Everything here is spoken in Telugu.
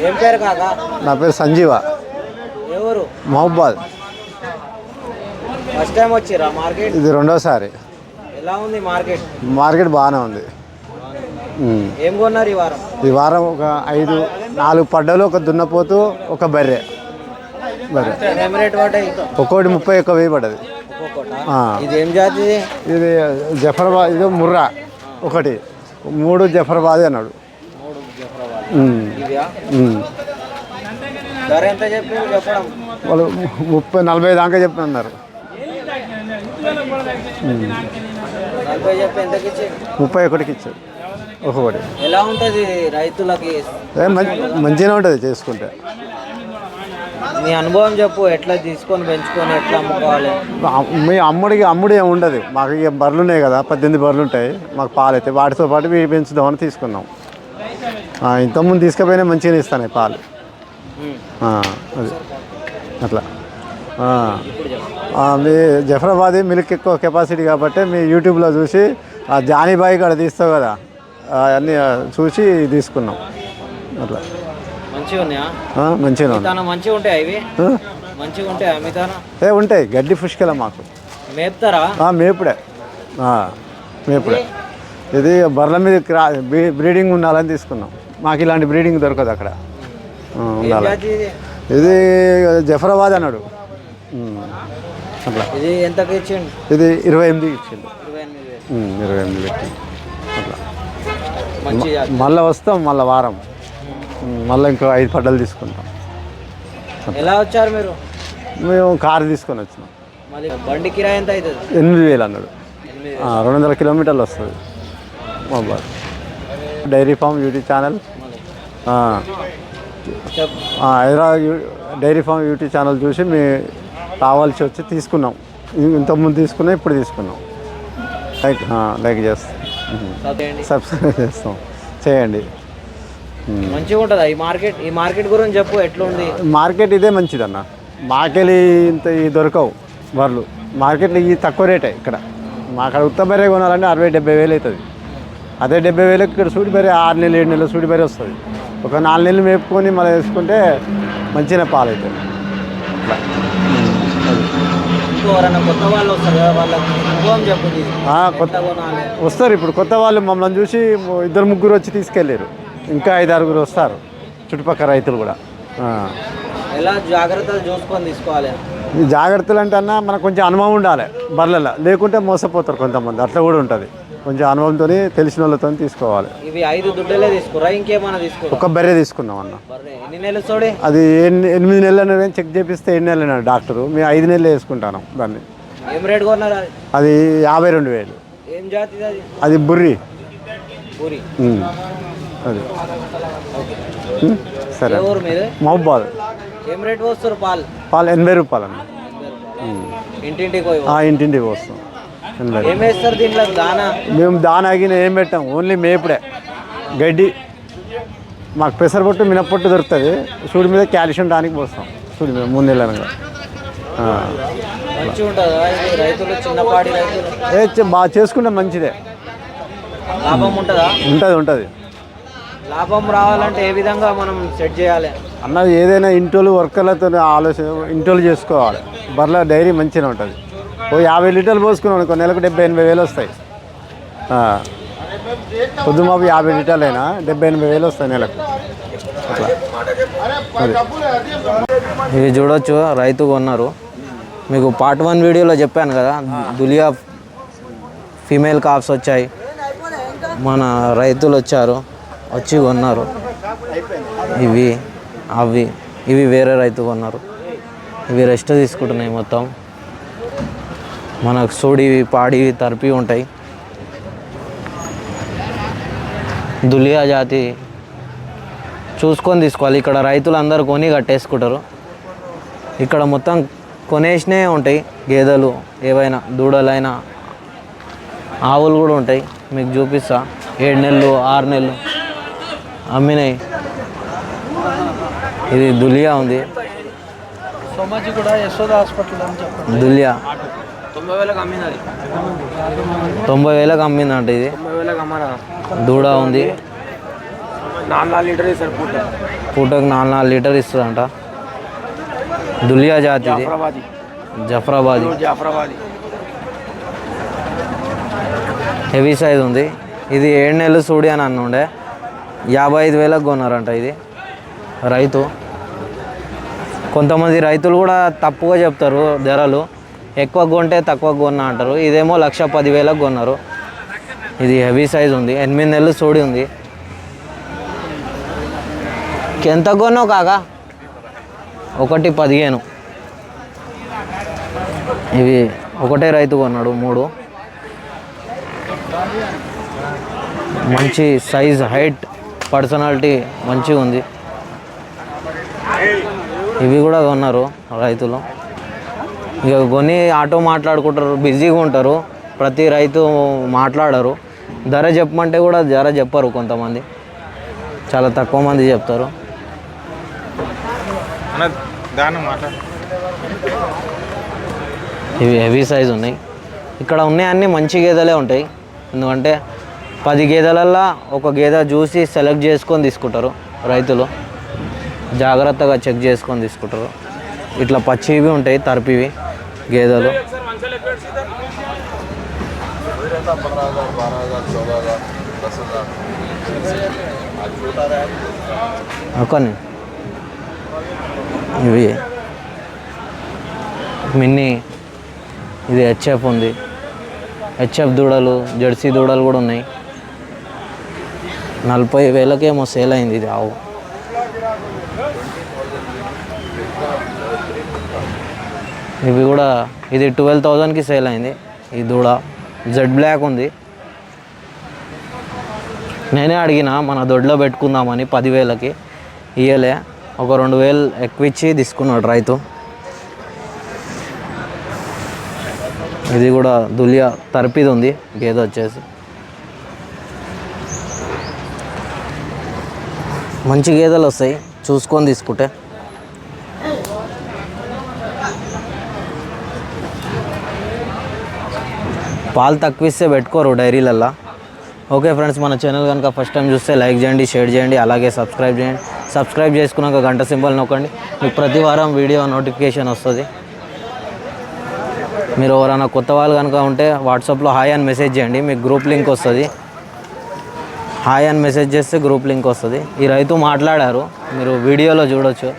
ఏం పేరు కాకా? నా పేరు సంజీవ, ఎవరు? మహబాద్. ఫస్ట్ టైం వచ్చిరా మార్కెట్? ఇది రెండోసారి. ఎలా ఉంది మార్కెట్? మార్కెట్ బాగానే ఉంది. ఏం కొన్నారు ఈ వారం? ఈ వారం ఒక 4 పడ్డలు, ఒక దున్నపోతు, ఒక బర్రె. ఏం రేట్ పడ్డాయి? ఒక్కోటి 31,000 పడ్డది. ఇది ఏం జాతి? ఇది జఫరాబాద్, ఇది ముర్రా ఒకటి, 3 జఫరాబాద్ అన్నాడు. ధర ఎంత చెప్పారు? చెప్పడం వాళ్ళు 30-40 దాకా చెప్పినారు. 40 చెప్పి ఎంతకి ఇచ్చి? 31కి ఇచ్చారు ఒక్కొక్కటి. ఎలా ఉంటుంది రైతులకి? మంచిగానే ఉంటుంది చేసుకుంటే. నీ అనుభవం చెప్పు, ఎట్లా తీసుకొని పెంచుకొని ఎట్లా అమ్ముకోవాలి? మీ అమ్ముడు ఏమి ఉండదు మాకు. ఇక బర్రెలు ఉన్నాయి కదా, 18 బర్రెలు ఉంటాయి మాకు. పాలు అయితే వాటితో పాటు వీటి పెంచుదామని తీసుకున్నాం. ఇంతకుముందు తీసుకుపోయినా మంచిగానే ఇస్తాను పాలు. అది అట్లా. మీ జఫరాబాద్ మిల్క్ ఎక్కువ కెపాసిటీ కాబట్టి మీ యూట్యూబ్లో చూసి ఆ జానీబాయి కాడ తీస్తావు కదా, అవన్నీ చూసి తీసుకున్నాం. అట్లా మంచిగా ఉన్నాయా? మంచిగా మంచిగా ఉంటాయి ఇవి. మంచిగా ఉంటాయా మిగతా? ఉంటాయి. గడ్డి పుష్కల మాకు. మేపుతారా? మేపుడే. ఇది బర్రెల మీద బ్రీడింగ్ ఉండాలని తీసుకున్నాం. మాకు ఇలాంటి బ్రీడింగ్ దొరకదు అక్కడ. ఇది జఫరాబాద్ అన్నాడు. అట్లా. ఇది ఎంతకి ఇచ్చిండు? ఇది 28 ఇచ్చిండు. 28 పెట్టి అట్లా. మళ్ళీ వస్తాం, మళ్ళీ వారం మళ్ళీ ఇంకో 5 పడ్డలు తీసుకుంటాం. ఎలా వచ్చారు మీరు? మేము కారు తీసుకొని వచ్చినాం. మళ్ళీ బండి కిరాయి ఎంత అవుతుంది? 8,000 అన్నాడు. 200 కిలోమీటర్లు వస్తుంది. Mobile dairy farm YouTube channel, Hyderabad dairy farm YouTube channel చూసి మేము కావాల్సి వచ్చి తీసుకున్నాం. ఇంతకుముందు తీసుకున్నాం, ఇప్పుడు తీసుకున్నాం. లైక్ చేస్తాం, సబ్స్క్రైబ్ చేస్తాం, చేయండి. మంచిగా ఉంటుందా ఈ మార్కెట్? ఈ మార్కెట్ గురించి చెప్పు, ఎట్లా ఉంది మార్కెట్? ఇదే మంచిదన్న. మాకెళ్ళి ఇంత దొరకవు బర్రెలు మార్కెట్లో. ఈ తక్కువ రేటే ఇక్కడ. మాకు ఉత్త బర్రె కొనాలంటే 60-70 వేలు అవుతుంది. అదే 70 వేలకు ఇక్కడ సూడి బర్రె 6 నెలలు 7 నెలలు సూడి బర్రె వస్తుంది. ఒక 4 నెలలు మేపుకొని మళ్ళీ వేసుకుంటే మంచిగా పాలు అవుతుంది. కొత్త వాళ్ళు వస్తారు కదా, వాళ్ళకి అనుభవం చెప్పు. వస్తారు ఇప్పుడు కొత్త వాళ్ళు. మమ్మల్ని చూసి 2-3 వచ్చి తీసుకెళ్ళారు. ఇంకా 5-6 వస్తారు చుట్టుపక్కల రైతులు కూడా. ఎలా జాగ్రత్తలు చూసుకొని తీసుకోవాలి? ఈ జాగ్రత్తలు అంటే అన్న మనకు కొంచెం అనుభవం ఉండాలి బర్రెలలో, లేకుంటే మోసపోతారు కొంతమంది. అట్లా కూడా ఉంటుంది. కొంచెం అనుభవంతో తెలిసిన వాళ్ళతో తీసుకోవాలి. ఇవి 5 దుడ్డలే తీసుకురా, ఇంకేమైనా తీసుకో? ఒక బర్రె తీసుకున్నాం అన్న. ఎన్ని నెలలు చూడే? అది 8 నెలలు చెక్ చేపిస్తే 8 నెలలు అన్నాడు డాక్టరు. మేము 5 నెలలు వేసుకుంటాను దాన్ని. ఏం రేట్ కొన్నారు? అది 52,000. ఏం జాతి అది? అది బుర్రి. అది సరే. మహబాద్. ఏం రేట్ వస్తారు పాలు? 80 రూపాయలు అన్న. ఇంటింటికి వస్తాం. ఏం వేస్తారు దీంట్లో? దానా? మేము దానా ఆగిన ఏం పెట్టాం, ఓన్లీ మేపుడే గడ్డి. మాకు పెసరపొట్టు మినప్పొట్టు దొరుకుతుంది. సూడి మీద కాల్షియం టానిక్ పోస్తాం సూడి మీద 3 నెలలు అనగా. బాగా చేసుకుంటే మంచిదే. లాభం ఉంటుందా? ఉంటుంది. లాభం రావాలంటే ఏ విధంగా మనం సెట్ చేయాలి అన్నది? ఏదైనా ఇంటోళ్ళు వర్కర్లతో ఆలోచన ఇంటోళ్ళు చేసుకోవాలి. బర్రెల డైరీ మంచిగా ఉంటుంది. ఓ 50 లీటర్లు పోసుకున్నాం అనుకో, నెలకు 70-80 వేలు వస్తాయి. పొద్దుమాపు 50 లీటర్లు అయినా 70-80 వేలు వస్తాయి నెలకు. అట్లా. ఇవి చూడొచ్చు, రైతు కొన్నారు. మీకు పార్ట్ 1 వీడియోలో చెప్పాను కదా, దులియా ఫీమేల్ కాఫ్స్ వచ్చాయి. మన రైతులు వచ్చారు, వచ్చి కొన్నారు. ఇవి వేరే రైతు కొన్నారు. ఇవి రెస్ట్ తీసుకుంటున్నాయి మొత్తం. మనకు సూడివి పాడివి తరిపి ఉంటాయి. దులియా జాతి చూసుకొని తీసుకోవాలి. ఇక్కడ రైతులు అందరూ కొని కట్టేసుకుంటారు. ఇక్కడ మొత్తం కొనేసినే ఉంటాయి. గేదెలు ఏవైనా, దూడలైనా, ఆవులు కూడా ఉంటాయి. మీకు చూపిస్తా. 7 నెలలు 6 నెలలు అమ్మినాయి. ఇది దులియా ఉంది. దులియా 90,000కి అమ్మిందంట. ఇది దూడ ఉంది. 4 లీటర్ సార్ పూటకు 4 లీటర్ ఇస్తుందంట. దులియా జాతి ఇది, జఫ్రాబాదీ. హెవీ సైజ్ ఉంది. ఇది 7 నెలలు సూడి అని అన్నుండే 55,000కి కొన్నారంట. ఇది రైతు. కొంతమంది రైతులు కూడా తప్పుగా చెప్తారు ధరలు, ఎక్కువ కొంటే తక్కువ కొన్నా అంటారు. ఇదేమో 1,10,000కి కొన్నారు. ఇది హెవీ సైజ్ ఉంది, 8 నెలలు సూడి ఉంది. ఎంత కొన్నావు కాగా? 1,15. ఇవి ఒకటే రైతు కొన్నాడు 3. మంచి సైజ్, హైట్, పర్సనాలిటీ మంచిగా ఉంది. ఇవి కూడా కొన్నారు రైతులు. ఇక కొని ఆటో మాట్లాడుకుంటారు, బిజీగా ఉంటారు. ప్రతి రైతు మాట్లాడరు. ధర చెప్పమంటే కూడా ధర చెప్పరు. కొంతమంది చాలా తక్కువ మంది చెప్తారు. ఇవి హెవీ సైజ్ ఉన్నాయి. ఇక్కడ ఉన్నాయన్నీ మంచి గేదెలే ఉంటాయి. ఎందుకంటే 10 గేదెలల్లో ఒక గేదె చూసి సెలెక్ట్ చేసుకొని తీసుకుంటారు రైతులు. జాగ్రత్తగా చెక్ చేసుకొని తీసుకుంటారు. ఇట్లా పచ్చివి ఉంటాయి, తరిపివి గేదెలు. కొన్ని ఇవి మిన్నీ, ఇది హెచ్ఎఫ్ ఉంది. హెచ్ఎఫ్ దూడలు, జెర్సీ దూడలు కూడా ఉన్నాయి. 40,000కేమో సేల్ అయింది ఇది ఆవు. ఇవి కూడా, ఇది 12,000కి సేల్ అయింది. ఈ దూడ జెడ్ బ్లాక్ ఉంది. నేనే అడిగిన మన దొడ్లో పెట్టుకుందామని 10,000కి, ఇయ్యలే. ఒక 2,000 ఎక్కువ ఇచ్చి తీసుకున్నాడు రైతు. ఇది కూడా దులియా తరిపిది ఉంది గేదె వచ్చేసి. మంచి గేదెలు వస్తాయి చూసుకొని తీసుకుంటే. పాలు తక్కువ ఇస్తే పెట్టుకోరు డైరీలల్లో. ఓకే ఫ్రెండ్స్, మన ఛానల్ కనుక ఫస్ట్ టైం చూస్తే లైక్ చేయండి, షేర్ చేయండి, అలాగే సబ్స్క్రైబ్ చేయండి. సబ్స్క్రైబ్ చేసుకున్నాక గంట సింబల్ నొక్కండి. మీకు ప్రతి వారం వీడియో నోటిఫికేషన్ వస్తుంది. మీరు ఎవరైనా కొత్త వాళ్ళు కనుక ఉంటే వాట్సాప్లో హాయ్ అని మెసేజ్ చేయండి, మీకు గ్రూప్ లింక్ వస్తుంది. హాయ్ అని మెసేజ్ చేస్తే గ్రూప్ లింక్ వస్తుంది. ఈ రైతు మాట్లాడారు, మీరు వీడియోలో చూడొచ్చు.